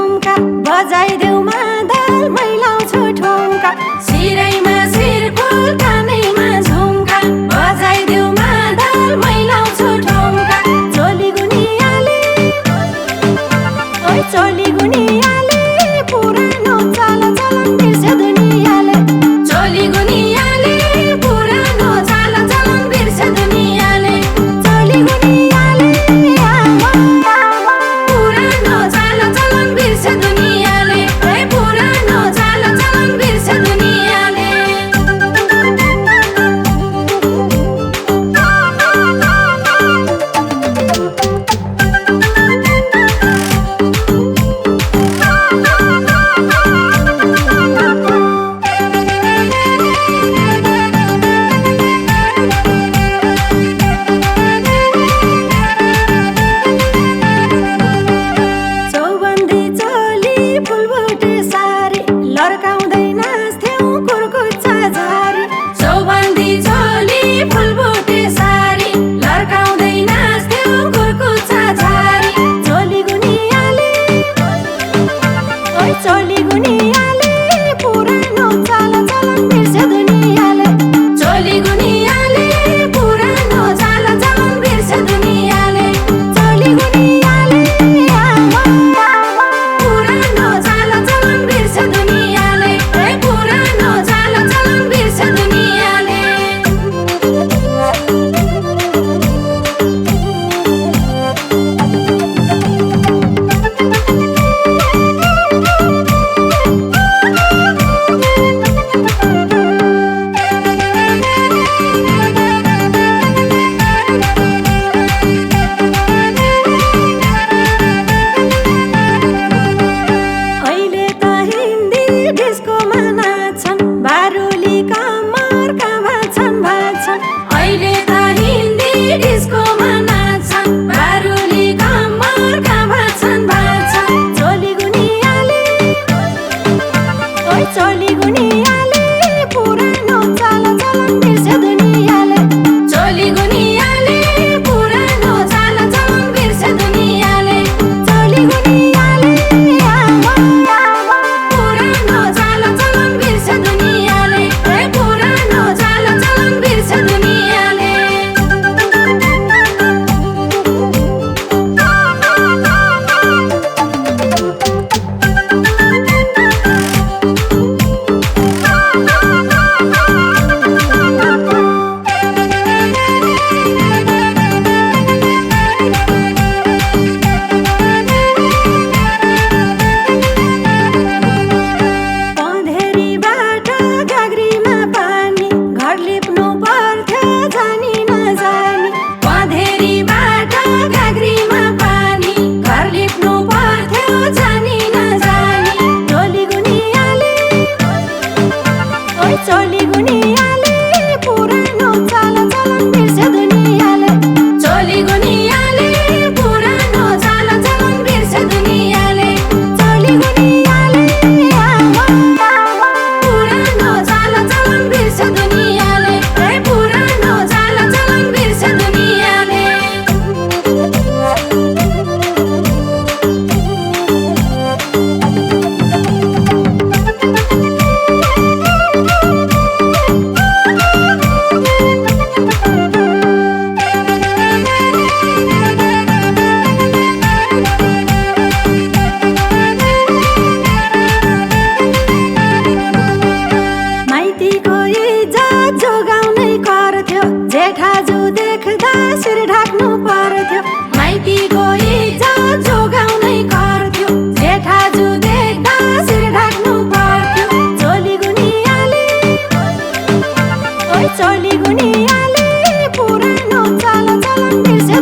बजाइदेऊ मादल मैलाउँछु ठुङ्का सिरैमा सिरफुल कानैमा झुम्का बजाइदेऊ मादल मैलाउँछु ठुङ्का चोली गुनियाले ओइ चोली गुनियाले पुरानो चाल चलन बिर्स्यो दुनियाँले चोली गुनियाले पुरानो चाल चलन बिर्स्यो दुनियाँले चोली गुनियाले पुरानो चाल चलन बिर्स्यो दुनियाँले पुरानो चाल चलन बिर्स्यो दुनियाँले चौबन्दी चोली फुलबुटे सारी लड्काउँदै नाच्थ्यौं कुर्कुच्चा झारी चौबन्दी चोली फुलबुटे सारी लड्काउँदै नाच्थ्यौं कुर्कुच्चा झारी चोली गुनियाले ओइ चोली गुनियाले पुरानो चाल चलन बिर्स्यो दुनियाँले चोली गुनियाले पुरानो चाल चलन बिर्स्यो दुनियाँले चोली गुनियाले पुरानो चाल चलन बिर्स्यो दुनियाँले पुरानो चाल चलन बिर्स्यो दुनियाँले अहिले त हिन्दी डिस्कोमा नाच्छन् बारुली कमरका भाछन् अहिले त हिन्दी डिस्कोमा नाच्छन् बारुली कमरका भाछन् चोली गुनियाले ओइ चोली गुनियाले पुरानो चाल चलन बिर्स्यो दुनियाँले चोली गुनियाले पुरानो चाल चलन बिर्स्यो दुनियाँले चोली गुनियाले पुरानो चाल चलन बिर्स्यो दुनियाँले पुरानो चाल चलन बिर्स्यो दुनियाँले पँधेरीबाट घाग्रीमा पानी घर लिप्नु पर्थ्यो जानी नजानी पँधेरीबाट घाग्रीमा पानी घर लिप्नु पर्थ्यो जानी नजानी चोली गुनियाले ओइ चोली गुनियाले पुरानो चाल चलन बिर्स्यो दुनियाँले चोली गुनियाले पुरानो चाल चलन बिर्स्यो दुनियाँले चोली गुनियाले पुरानो चाल चलन बिर्स्यो दुनियाँले पुरानो चाल चलन बिर्स्यो दुनियाँले माइतीको इज्जत जोगाउनै पर्थ्यो जेठाजु देख्दा शिर ढाक्नु पर्थ्यो माइतीको इज्जत जोगाउनै पर्थ्यो जेठाजु देख्दा शिर ढाक्नु पर्थ्यो चोली गुनियाले ओइ चोली गुनियाले पुरानो चाल चलन बिर्स्यो